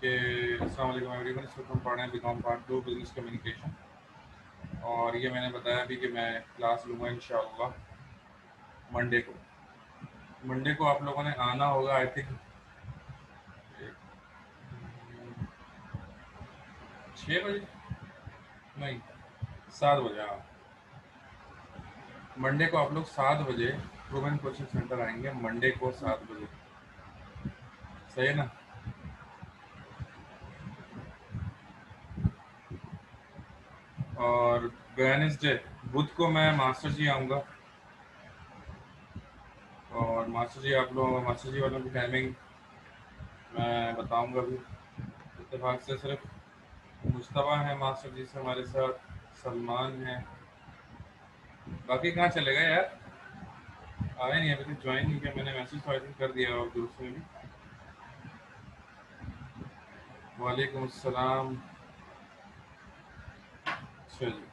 कि अस्सलाम वालेकुम एवरीवन। इस वक्त हम पढ़ रहे हैं बीकॉम पार्ट 2 बिजनेस कम्युनिकेशन, और ये मैंने बताया अभी कि मैं क्लास लूँगा इंशाअल्लाह मंडे को। मंडे को आप लोगों ने आना होगा, आई थिंक 6 बजे, नहीं 7 बजे। हाँ, मंडे को आप लोग 7 बजे ट्रूमेन कोचिंग सेंटर आएंगे। मंडे को 7 बजे, सही है ना? और वेडनेसडे बुध को मैं मास्टर जी आऊँगा, और मास्टर जी आप लोग मास्टर जी वालों की टाइमिंग मैं बताऊँगा भी। इत्तेफाक से सिर्फ मुश्तबा है मास्टर जी से हमारे साथ, सलमान है, बाकी कहाँ चले गए यार? आए नहीं, अभी तक ज्वाइन नहीं किया। मैंने मैसेज तो आई थिंक कर दिया और ग्रुप में भी। वालेकुम अस्सलाम। अच्छा जी,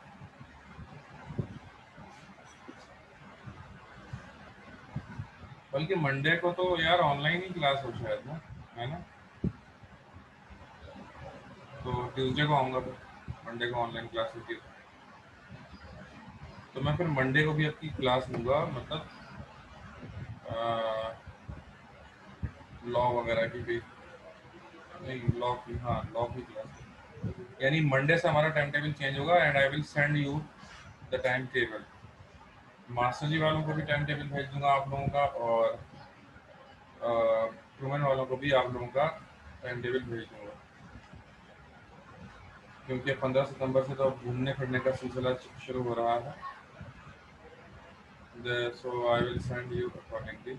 बल्कि मंडे को तो यार ऑनलाइन ही क्लास हो शायद ना, है ना? तो ट्यूसडे को आऊँगा, फिर मंडे को ऑनलाइन क्लास होती है तो मैं फिर मंडे को भी आपकी क्लास लूँगा, मतलब लॉ वगैरह की भी। नहीं, लॉ की, हाँ लॉ की क्लास। यानी मंडे से हमारा टाइम टेबल चेंज होगा and I will send you the time table. Master ji वालों को भी टाइम टेबल भेज दूंगा आप लोगों का, और ट्रूमन वालों को भी आप लोगों का टाइम टेबल भेज दूंगा, क्योंकि 15 सितंबर से तो अब घूमने फिरने का सिलसिला शुरू हो रहा है। So I will send you accordingly.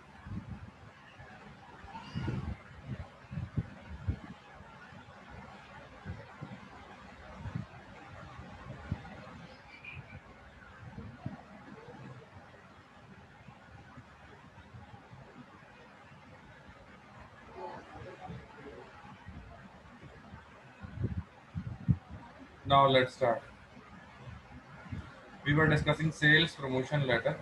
Now let's start. We were discussing sales promotion letter.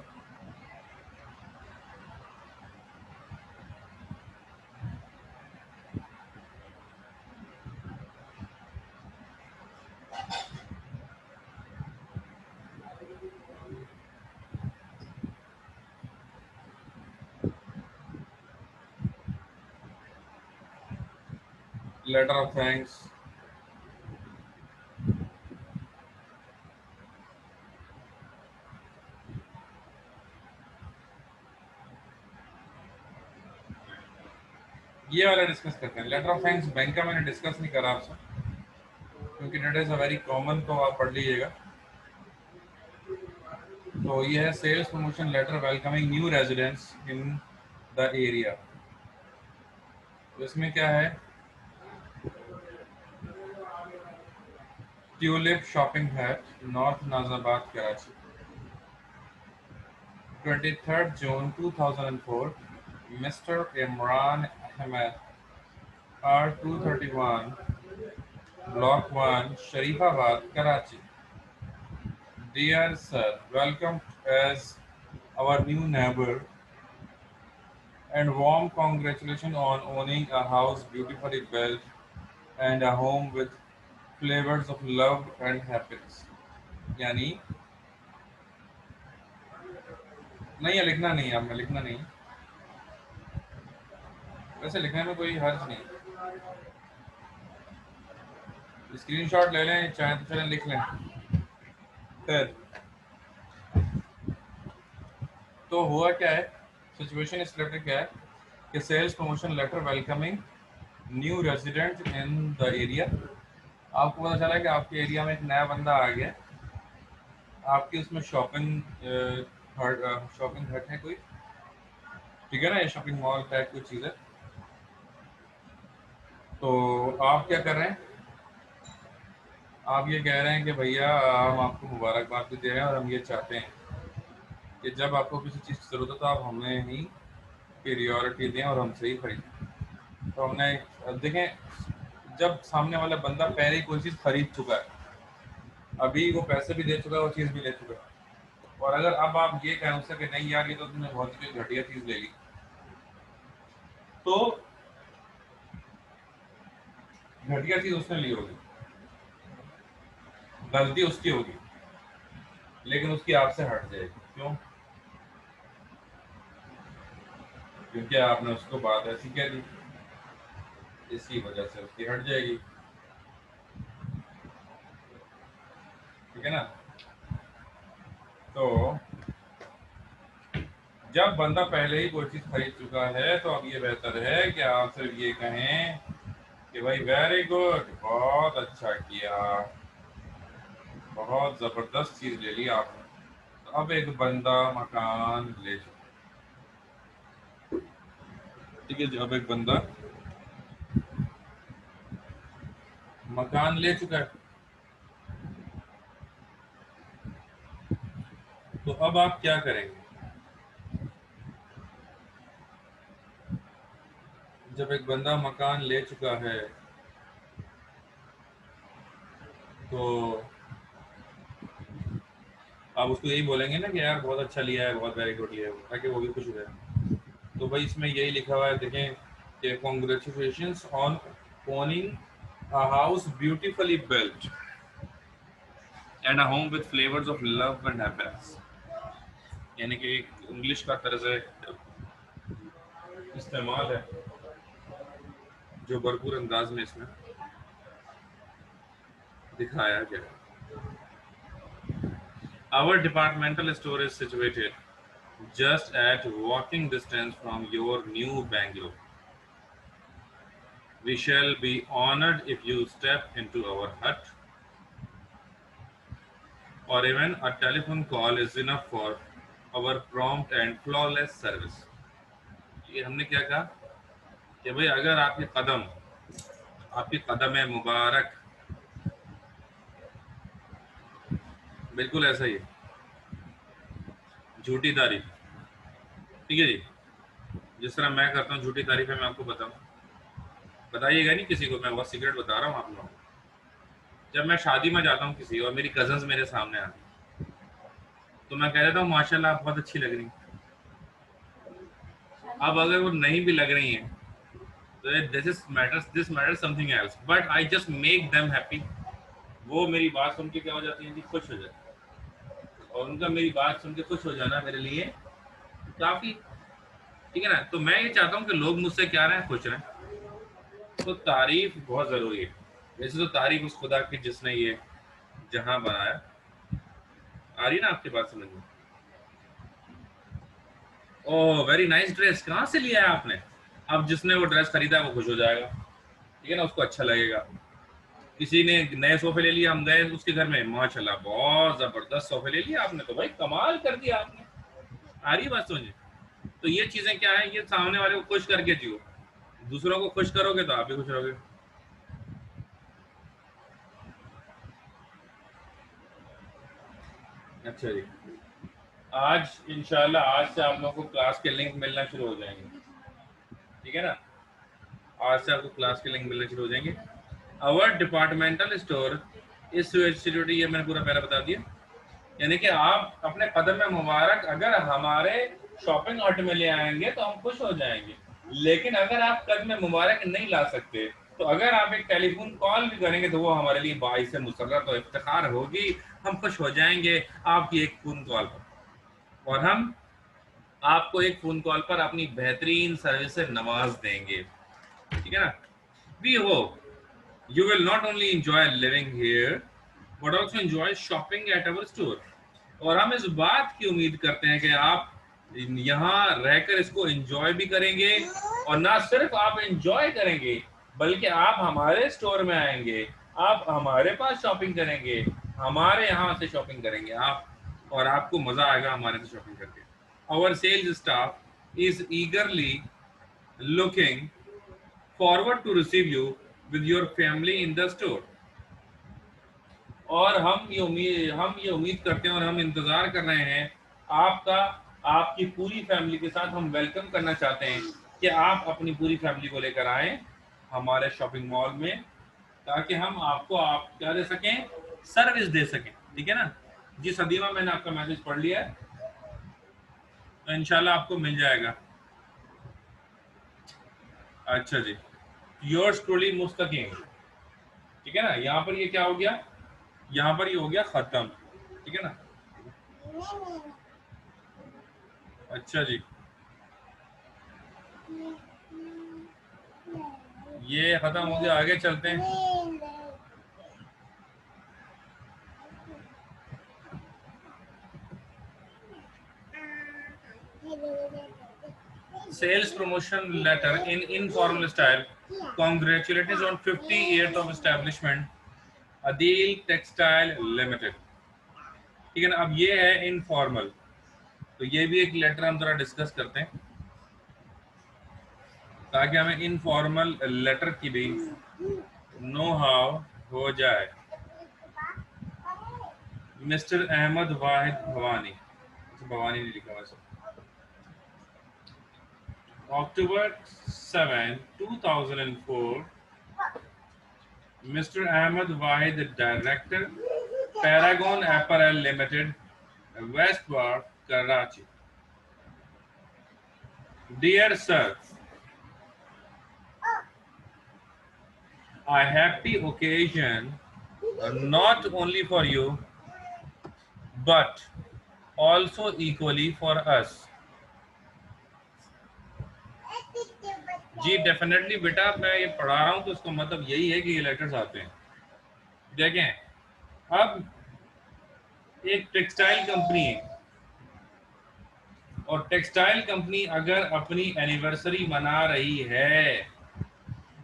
Letter of thanks, ये वाला डिस्कस करते हैं। लेटर ऑफ थैंक्स बैंक का मैंने डिस्कस नहीं करा आपसे, क्योंकि date is a very common, तो आप पढ़ लीजिएगा। तो ये है sales promotion letter welcoming new residents in the area. तो इसमें क्या है? Tulip Shopping Hut, North Nazimabad, Karachi, 23rd June 2004, Mr. Imran Ahmed, R231, Block 1, Sharifabad, Karachi. Dear Sir, welcome as our new neighbor and warm congratulations on owning a house beautifully built and a home with flavors of love and happiness. यानी नहीं है, लिखना नहीं है, आपने लिखना नहीं है। वैसे लिखने में कोई हर्ज नहीं, स्क्रीनशॉट ले लें चाहे तो चलें लिख लें। फिर तो हुआ क्या है, सिचुएशन इस लेटर क्या है कि sales promotion letter welcoming new resident in the area. आपको पता चला है कि आपके एरिया में एक नया बंदा आ गया, आपकी उसमें शॉपिंग हट है कोई, ठीक है ना, ये शॉपिंग मॉल टाइप कोई चीज़ है। तो आप क्या कर रहे हैं? आप ये कह रहे हैं कि भैया हम आपको मुबारकबाद भी दे रहे हैं, और हम ये चाहते हैं कि जब आपको किसी चीज़ की ज़रूरत हो तो आप हमें ही प्रियोरिटी दें और हमसे ही खरीदें। तो हमने अब देखें, जब सामने वाला बंदा पहले ही कोई चीज़ खरीद चुका है, अभी वो पैसे भी दे चुका है, वो चीज़ भी ले चुका है, और अगर अब आप ये कहें उससे कि नहीं यार ये तो तुमने बहुत ही घटिया चीज़ ले ली, तो घटिया चीज उसने ली होगी, गलती उसकी होगी, लेकिन उसकी आपसे हट जाएगी। क्यों? क्योंकि आपने उसको बात ऐसी कह दी, इसी वजह से उसकी हट जाएगी। ठीक है ना? तो जब बंदा पहले ही कोई चीज खरीद चुका है तो अब ये बेहतर है कि आप सिर्फ ये कहें कि भाई वेरी गुड, बहुत अच्छा किया, बहुत जबरदस्त चीज ले ली आपने। तो अब एक बंदा मकान ले चुका। ठीक है जी, अब एक बंदा मकान ले चुका है। तो अब आप क्या करेंगे? जब एक बंदा मकान ले चुका है तो आप उसको यही बोलेंगे ना कि यार बहुत अच्छा लिया है, बहुत वेरी गुड लिया है, ताकि वो भी खुश हो जाए। तो भाई इसमें यही लिखा हुआ है, देखें कि congratulations on owning a house beautifully built and a home with flavours of love and happiness. यानी कि इंग्लिश का तर्ज इस्तेमाल है जो भरपूर अंदाज में इसमें दिखाया गया है। Our departmental store is situated just at walking distance from your new bungalow. We shall be honored if you step into our hut, or even a telephone call is enough for our prompt and flawless service. ये हमने क्या कहा कि भाई अगर आपकी कदम है मुबारक, बिल्कुल ऐसा ही है, झूठी तारीफ। ठीक है जी, जिस तरह मैं करता हूँ झूठी तारीफ है, मैं आपको बताऊँ, बताइएगा नहीं किसी को, मैं बहुत सीक्रेट बता रहा हूँ आप लोगों को। जब मैं शादी में जाता हूँ किसी और मेरी कजन्स मेरे सामने आती, तो मैं कह देता हूँ माशाल्लाह आप बहुत अच्छी लग रही। अब अगर वो नहीं भी लग रही हैं तो this matters something else, but I just make them happy. वो मेरी बात सुन के क्या हो जाती है जी, खुश हो जाती है, और उनका मेरी बात सुन के खुश हो जाना मेरे लिए काफी। ठीक है ना? तो मैं ये चाहता हूँ कि लोग मुझसे क्या रहें, खुश रहें। तो तारीफ बहुत जरूरी है। वैसे तो तारीफ उस खुदा की जिसने ये जहां बनाया। आ रही ना आपकी बात समझ में? ओह वेरी नाइस ड्रेस, कहाँ से लिया है आपने? अब जिसने वो ड्रेस खरीदा है वो खुश हो जाएगा। ठीक है ना? उसको अच्छा लगेगा। किसी ने नए सोफे ले लिए, हम गए उसके घर में, माशाल्लाह बहुत जबरदस्त सोफे ले लिए आपने, तो भाई कमाल कर दिया आपने। आ रही बात समझे? तो ये चीजें क्या है, ये सामने वाले को खुश करके जियो। दूसरों को खुश करोगे तो आप भी खुश रहोगे। अच्छा जी, आज इंशाल्लाह आज से आप लोगों को क्लास के लिंक मिलना शुरू हो जाएंगे। ठीक है ना? आज से आपको क्लास के लिंक मिलने शुरू हो जाएंगे। अवर डिपार्टमेंटल स्टोर इस इंस्टीट्यूट, ये मैंने पूरा पहले बता दिया। यानी कि आप अपने कदम में मुबारक अगर हमारे शॉपिंग हट में ले आएंगे तो हम खुश हो जाएंगे। लेकिन अगर आप कदम में मुबारक नहीं ला सकते, तो अगर आप एक टेलीफोन कॉल भी करेंगे तो वो हमारे लिए बाइस मुसर्रत और इफ्तिखार होगी। हम खुश हो जाएंगे आपकी एक फोन कॉल पर, और हम आपको एक फोन कॉल पर अपनी बेहतरीन सर्विस से नवाज देंगे। ठीक है ना? We hope you will not only enjoy living here but also enjoy shopping at our store। और हम इस बात की उम्मीद करते हैं कि आप यहाँ रहकर इसको एंजॉय भी करेंगे, और ना सिर्फ आप एंजॉय करेंगे बल्कि आप हमारे स्टोर में आएंगे, आप हमारे पास शॉपिंग करेंगे, हमारे यहाँ से शॉपिंग करेंगे आप, और आपको मजा आएगा हमारे से शॉपिंग करके। Our sales staff is eagerly looking forward to receive you with your family in the store। और हम ये उम्मीद करते हैं और हम इंतजार कर रहे हैं आपका, आपकी पूरी फैमिली के साथ हम वेलकम करना चाहते हैं कि आप अपनी पूरी फैमिली को लेकर आए हमारे शॉपिंग मॉल में, ताकि हम आपको आप क्या दे सकें, सर्विस दे सकें। ठीक है ना जी? सदीमा, मैंने आपका मैसेज पढ़ लिया है, तो इंशाल्लाह आपको मिल जाएगा। अच्छा जी, योर्स ट्रूली मुस्तकीम। ठीक है ना। यहाँ पर ये क्या हो गया, यहाँ पर ये हो गया खत्म, ठीक है ना। अच्छा जी, ये खत्म हो गया, आगे चलते हैं। Sales promotion letter in informal style. Congratulations on 50 years of establishment, Adil Textile Limited। ठीक है ना। अब ये है इनफॉर्मल, तो ये भी एक लेटर हम जरा डिस्कस करते हैं ताकि हमें इनफॉर्मल लेटर की भी नो हाउ हो जाए। मिस्टर अहमद वाहिद भवानी, भवानी नहीं लिखा वैसे। October 7, 2004, Mr. Ahmed Wahid, Director, Paragon Apparel Limited, West Wharf, Karachi. Dear Sir, a happy occasion not only for you but also equally for us. जी डेफिनेटली बेटा, मैं ये पढ़ा रहा हूँ तो इसका मतलब यही है कि ये लेटर्स आते हैं। देखें, अब एक टेक्सटाइल कंपनी है और टेक्सटाइल कंपनी अगर अपनी एनिवर्सरी मना रही है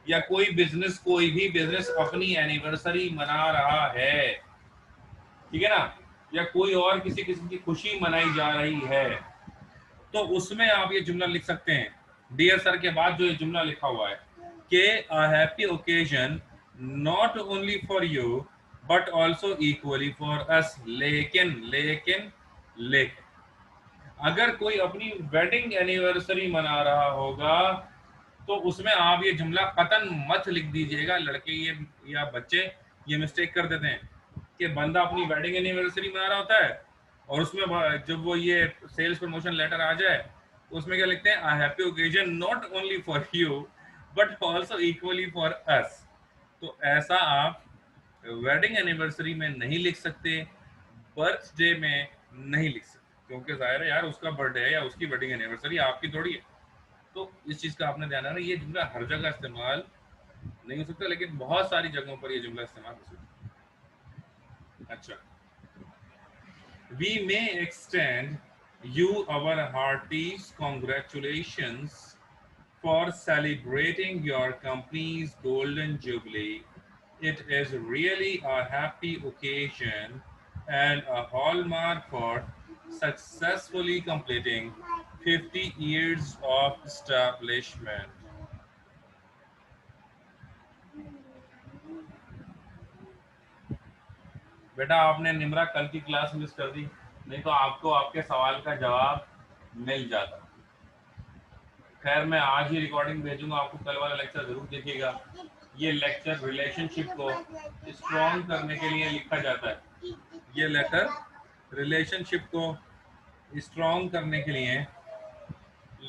या कोई भी बिजनेस अपनी एनिवर्सरी मना रहा है, ठीक है ना, या कोई और किसी किस्म की खुशी मनाई जा रही है, तो उसमें आप ये जुमला लिख सकते हैं डियर सर के बाद जो ये जुमला लिखा हुआ है कि a happy occasion not only for you but also equally for अस। लेकिन लेकिन लेकिन अगर कोई अपनी वेडिंग एनिवर्सरी मना रहा होगा तो उसमें आप ये जुमला कतन मत लिख दीजिएगा। लड़के ये या बच्चे ये मिस्टेक कर देते हैं कि बंदा अपनी वेडिंग एनिवर्सरी मना रहा होता है और उसमें जब वो ये सेल्स प्रमोशन लेटर आ जाए तो उसमें क्या लिखते हैं, I happy occasion not only for you but also equally for us. तो ऐसा आप वेडिंग एनिवर्सरी में नहीं लिख सकते, बर्थडे में नहीं लिख सकते, क्योंकि जाहिर है यार उसका बर्थडे है या उसकी वेडिंग एनिवर्सरी, आपकी थोड़ी है। तो इस चीज का आपने ध्यान रखना, ये जुमला हर जगह इस्तेमाल नहीं हो सकता लेकिन बहुत सारी जगहों पर ये जुमला इस्तेमाल हो सकता है। अच्छा, we may extend you our heartiest congratulations for celebrating your company's golden jubilee. It is really a happy occasion and a hallmark for successfully completing 50 years of establishment. बेटा आपने निमरा कल की क्लास मिस कर दी, नहीं तो आपको आपके सवाल का जवाब मिल जाता। खैर मैं आज ही रिकॉर्डिंग भेजूंगा आपको, कल वाला लेक्चर जरूर देखिएगा। ये लेक्चर रिलेशनशिप को स्ट्रॉन्ग करने के लिए लिखा जाता है। ये लेटर रिलेशनशिप को स्ट्रॉन्ग करने के लिए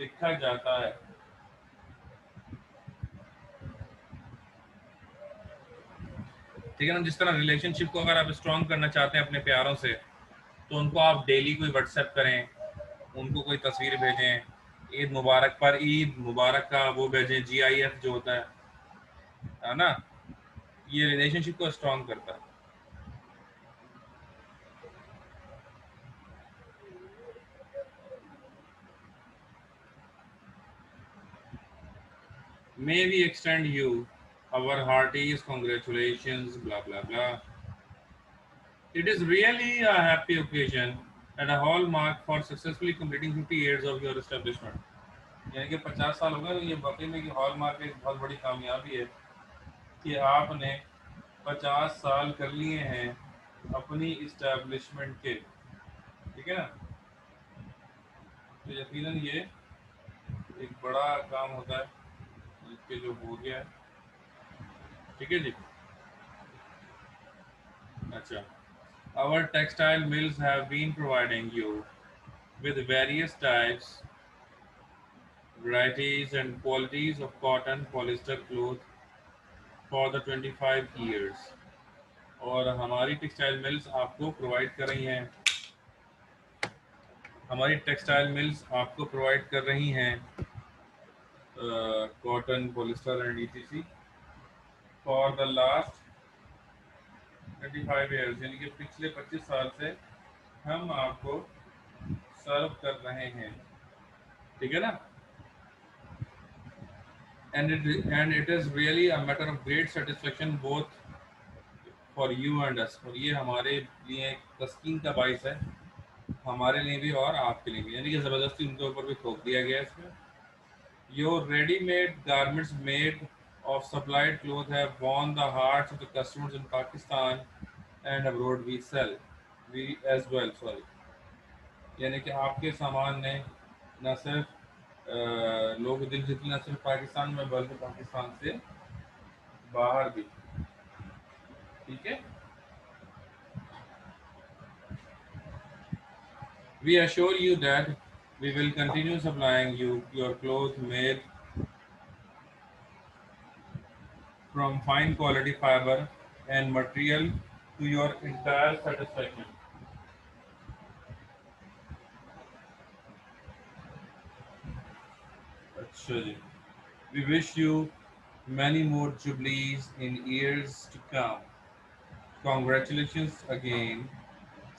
लिखा जाता है। ठीक है ना। जिस तरह रिलेशनशिप को अगर आप स्ट्रॉन्ग करना चाहते हैं अपने प्यारों से, तो उनको आप डेली कोई व्हाट्सएप करें, उनको कोई तस्वीर भेजें, ईद मुबारक पर ईद मुबारक का वो भेजें, GIF जो होता है ना, ये रिलेशनशिप को स्ट्रॉन्ग करता है। May we extend you our heartiest congratulations, blah blah blah. It is really a happy occasion and a hallmark for successfully completing 50 years of your establishment. यानी कि 50 साल हो गए, तो ये वाकई में कि हॉलमार्क एक बहुत बड़ी कामयाबी है कि आपने 50 साल कर लिए हैं अपनी इस्टेब्लिशमेंट के। ठीक है ना। तो यकीनन ये एक बड़ा काम होता है जिसके जो हो गया है। ठीक है जी। अच्छा, our textile mills have been providing you with various types, varieties and qualities of cotton, polyester cloth for the 25 years. और हमारी टेक्सटाइल मिल्स आपको प्रोवाइड कर रही हैं, हमारी टेक्सटाइल मिल्स आपको प्रोवाइड कर रही हैं cotton, polyester and etc for the last 25 years, यानी कि पिछले 25 साल से हम आपको सर्व कर रहे हैं, ठीक है ना। And it is really a matter of great satisfaction both for you and us, और ये हमारे लिए तस्कीन का बाइस है, हमारे लिए भी और आपके लिए भी, यानी कि ज़बरदस्ती उनके ऊपर भी थोप दिया गया है इसमें। Your readymade garments made of supplied clothes have won the hearts of the customers in Pakistan and abroad we as well, sorry, यानी कि आपके सामान ने न सिर्फ लोग दिल जीते, न सिर्फ पाकिस्तान में बल्कि पाकिस्तान से बाहर भी, ठीक है। We assure you that we will continue supplying you your clothes made from fine quality fiber and material to your entire satisfaction. अच्छा जी, we wish you many more jubilees in years to come. Congratulations again,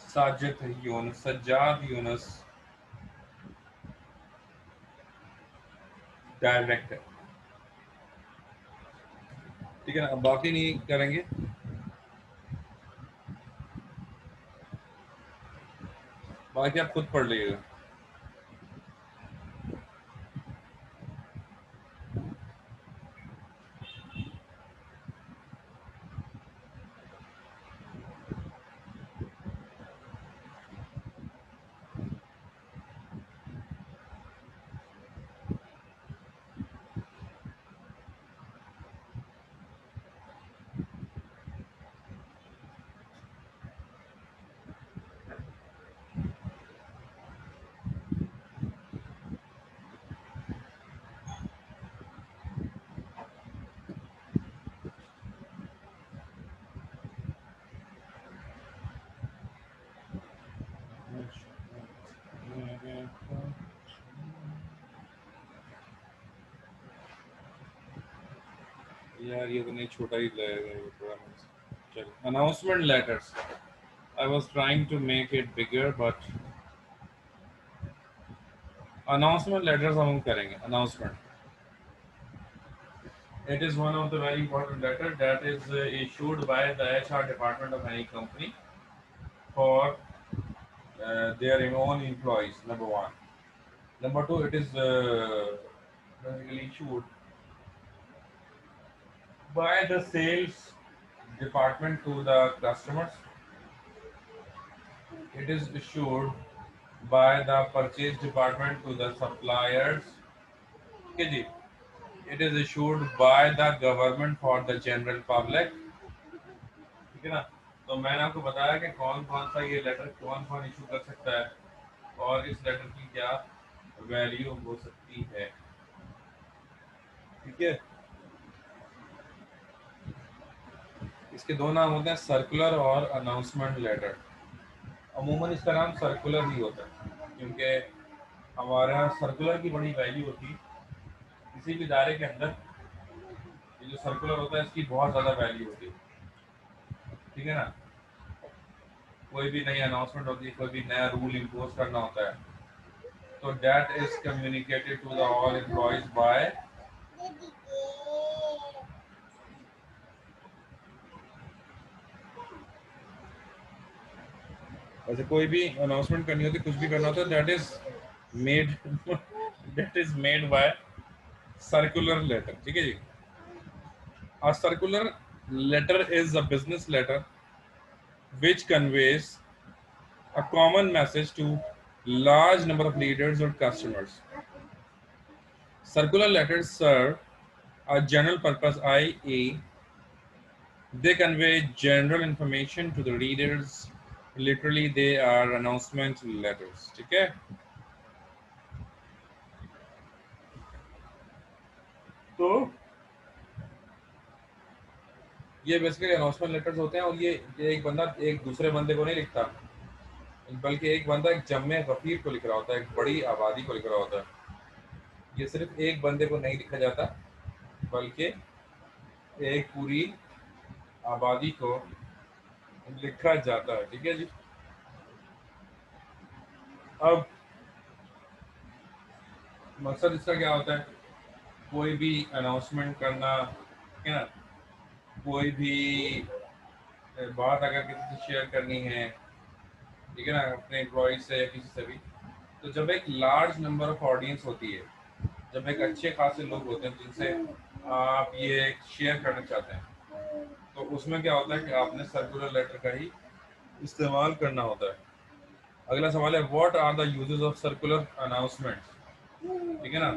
Sajjad Yunus, director. ठीक है ना, अब बाकी नहीं करेंगे, बाकी आप खुद पढ़ लीजिएगा। यार ये तो नहीं, छोटा ही लगेगा ये थोड़ा। चलो, announcement letters, I was trying to make it bigger but announcement letters हम करेंगे। Announcement, it is one of the very important letter that is issued by the HR department of any company for their own employees, number one. Number two, it is basically issued by the sales department to the customers. It is issued by the purchase department to the suppliers. Okay, जी. It is issued by the government for the general public. ठीक है ना। तो मैंने आपको बताया कि कौन कौन सा ये लेटर कौन कौन इशू कर सकता है और इस लेटर की क्या वैल्यू हो सकती है, ठीक है। इसके दो नाम होते हैं, सर्कुलर और अनाउंसमेंट लेटर। अमूमन इसका नाम सर्कुलर ही होता है क्योंकि हमारे यहाँ सर्कुलर की बड़ी वैल्यू होती है। किसी भी इदारे के अंदर ये जो सर्कुलर होता है इसकी बहुत ज़्यादा वैल्यू होती है, ठीक है ना। कोई भी नई अनाउंसमेंट होती है, कोई भी नया रूल इम्पोज करना होता है, तो that is communicated to the all employees by, ऐसे कोई भी अनाउंसमेंट करनी होती है, कुछ भी करना होता है, that is made that is made by circular letter, ठीक है जी। A circular letter is a business letter which conveys a common message to large number of leaders or customers. Circular letters serve a general purpose, i.e., they convey general information to the readers. Literally, they are announcement letters. ठीक है? तो ये basically announcement letters होते हैं, और ये एक बंदा एक दूसरे बंदे को नहीं लिखता, बल्कि एक बंदा एक जम्मे गफीर को लिख रहा होता है, एक बड़ी आबादी को लिख रहा होता है। ये सिर्फ एक बंदे को नहीं लिखा जाता, बल्कि एक पूरी आबादी को लिखा जाता है। ठीक है जी। अब मकसद इसका क्या होता है? कोई भी अनाउंसमेंट करना, है ना, कोई भी बात अगर किसी से शेयर करनी है, ठीक है ना, अपने एम्प्लॉय से या किसी से भी, तो जब एक लार्ज नंबर ऑफ ऑडियंस होती है, जब एक अच्छे खासे लोग होते हैं जिनसे आप ये शेयर करना चाहते हैं, तो उसमें क्या होता है कि आपने सर्कुलर लेटर का ही इस्तेमाल करना होता है। अगला सवाल है, what are the uses of circular announcement? ठीक है ना,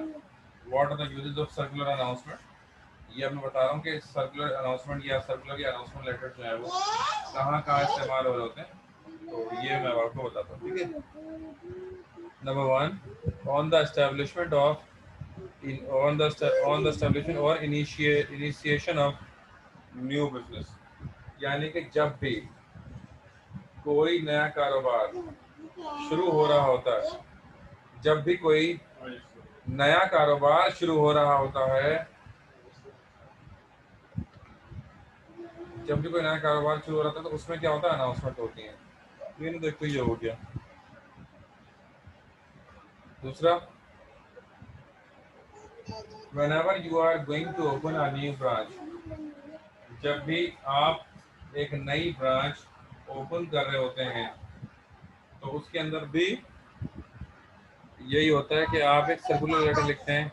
what are the uses of circular announcement? ये अब मैं बता रहा हूँ कि सर्कुलर अनाउंसमेंट या सर्कुलर या अनाउंसमेंट लेटर जो है वो कहाँ कहाँ इस्तेमाल हो रहे होते हैं, तो ये मैं आपको बताता हूँ। ठीक है। Number one, on the establishment of on the establishment or initiation of new business, यानी कि जब भी कोई नया कारोबार शुरू हो रहा होता है, जब भी कोई नया कारोबार शुरू हो रहा होता है, जब भी कोई नया कारोबार शुरू हो रहा था, तो उसमें क्या होता है? अनाउंसमेंट होती है। तो देखो ये हो गया। दूसरा, whenever you are going to open a new branch, जब भी आप एक नई ब्रांच ओपन कर रहे होते हैं, तो उसके अंदर भी यही होता है कि आप एक सर्कुलर लेटर लिखते हैं।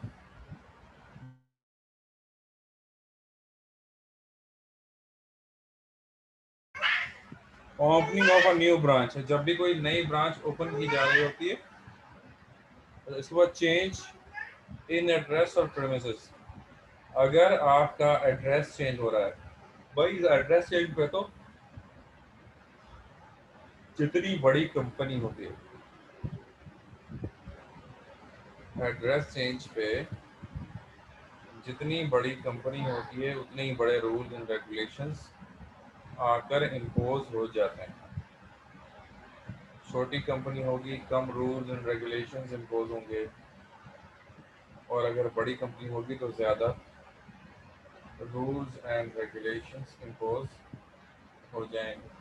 Opening of a new branch, जब भी कोई नई ब्रांच ओपन की जा रही होती है, तो इसके बाद चेंज इन एड्रेस और प्रेमिसेस, अगर आपका एड्रेस चेंज हो रहा है, भाई एड्रेस चेंज पे तो जितनी बड़ी कंपनी होती है, एड्रेस चेंज पे जितनी बड़ी कंपनी होती है, उतने ही बड़े रूल्स एंड रेगुलेशंस आकर इम्पोज हो जाते हैं। छोटी कंपनी होगी, कम रूल्स एंड रेगुलेशंस इम्पोज होंगे, और अगर बड़ी कंपनी होगी तो ज़्यादा रूल्स एंड रेगुलेशंस इम्पोज हो जाएंगे।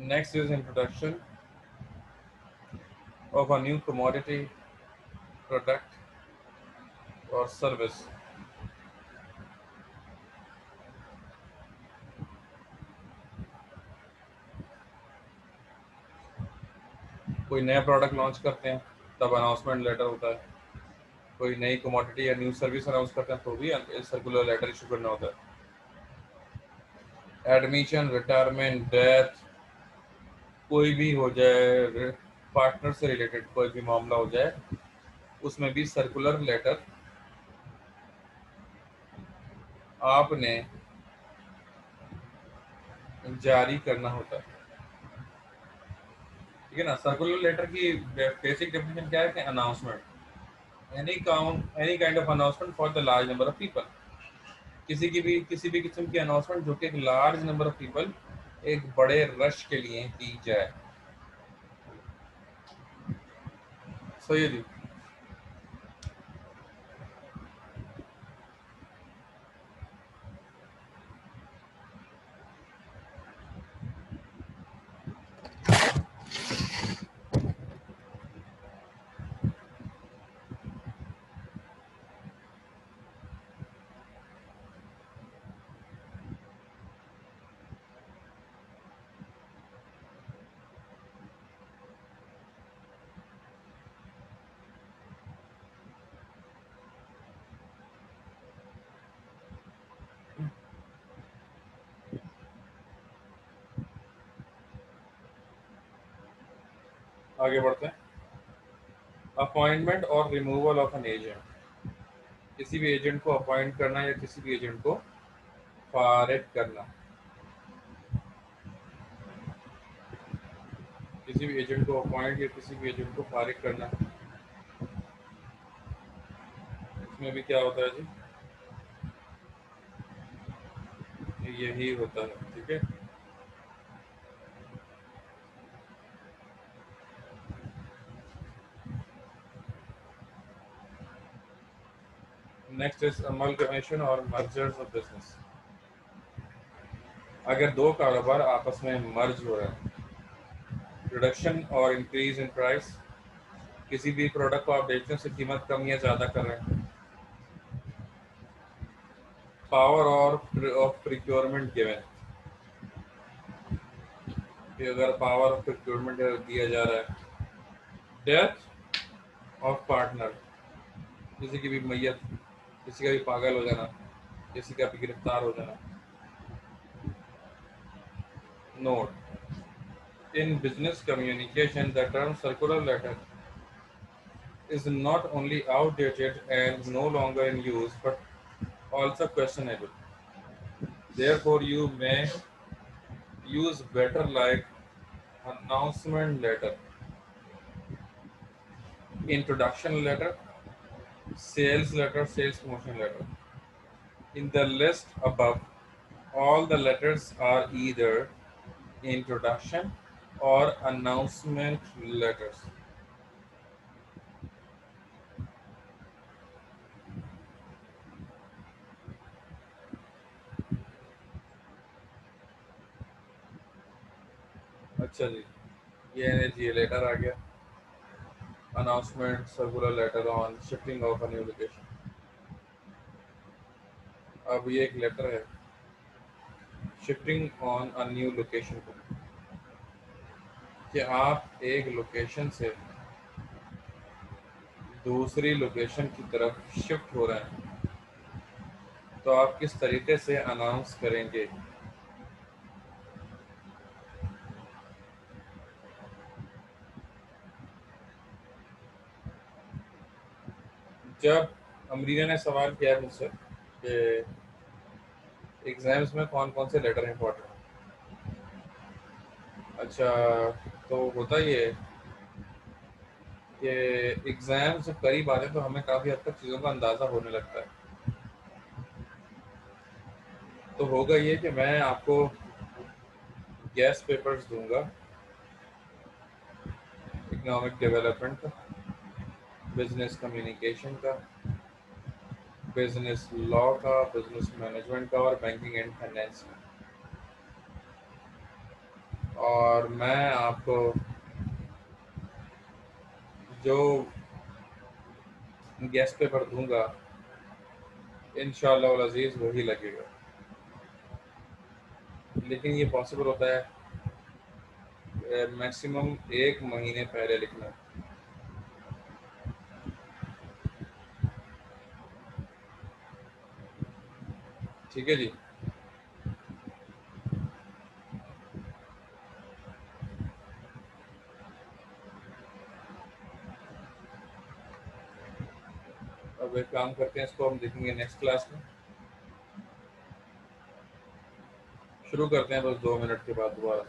Next is introduction of a new commodity, product और सर्विस। कोई नया प्रोडक्ट लॉन्च करते हैं तब अनाउंसमेंट लेटर होता है, कोई नई कमोडिटी या न्यू सर्विस अनाउंस करते हैं तो भी सर्कुलर लेटर इशू करना होता है। एडमिशन, रिटायरमेंट, डेथ, कोई भी हो जाए, पार्टनर से रिलेटेड कोई भी मामला हो जाए, उसमें भी सर्कुलर लेटर आपने जारी करना होता है। ठीक है ना। सर्कुलर लेटर की बेसिक डेफिनेशन क्या है कि announcement, any kind of announcement for the large number of people, किसी भी किस्म की अनाउंसमेंट जो कि एक लार्ज नंबर ऑफ पीपल, एक बड़े रश के लिए दी जाए। सही है जी। आगे बढ़ते हैं। अपॉइंटमेंट और रिमूवल ऑफ एन एजेंट, किसी भी एजेंट को अपॉइंट करना या किसी भी एजेंट को फारिग करना, किसी भी एजेंट को अपॉइंट या किसी भी एजेंट को फारिग करना, इसमें भी क्या होता है जी? यही होता है, ठीक है। नेक्स्ट इज अमलगमेशन और मर्जर्स ऑफ बिजनेस। अगर दो कारोबार आपस में मर्ज हो रहे हैं, रिडक्शन और इंक्रीज इन प्राइस, किसी भी प्रोडक्ट को आप बेचने से कीमत कम या ज़्यादा कर रहे हैं। पावर और ऑफ प्रिक्योरमेंट गिवन, कि अगर पावर ऑफ प्रिक्योरमेंट दिया जा रहा है। डेथ ऑफ पार्टनर, किसी की भी मैयत, किसी का भी पागल हो जाना, किसी का भी गिरफ्तार हो जाना। Note, in business communication the term circular letter is not only outdated and no longer in use but also questionable. Therefore, you may use better like announcement letter, introduction letter, sales letter, sales promotion letter. In the list above, all the letters are either introduction or announcement letters. अच्छा जी, ये letter आ गया, announcement circular later on shifting of a new location. अब ये एक letter है shifting on a new location को, कि आप एक लोकेशन से दूसरी लोकेशन की तरफ शिफ्ट हो रहे हैं, तो आप किस तरीके से अनाउंस करेंगे। जब अमरीना ने सवाल किया मुझसे कि एग्जाम्स में कौन कौन से लेटर इंपॉर्टेंट हैं, अच्छा, तो होता ये है कि एग्जाम जब करीब आते हैं तो हमें काफ़ी हद तक चीज़ों का अंदाज़ा होने लगता है। तो होगा ये कि मैं आपको गेस्ट पेपर्स दूंगा, इकोनॉमिक डेवलपमेंट का, बिजनेस कम्युनिकेशन का, बिजनेस लॉ का, बिजनेस मैनेजमेंट का और बैंकिंग एंड फाइनेंस का। और मैं आपको जो गेस्ट पेपर दूंगा इंशाअल्लाह वल अज़ीज़ वही लगेगा, लेकिन ये पॉसिबल होता है मैक्सिमम एक महीने पहले लिखना। ठीक है जी। अब एक काम करते हैं, इसको हम देखेंगे नेक्स्ट क्लास में। शुरू करते हैं बस 2 मिनट के बाद दोबारा।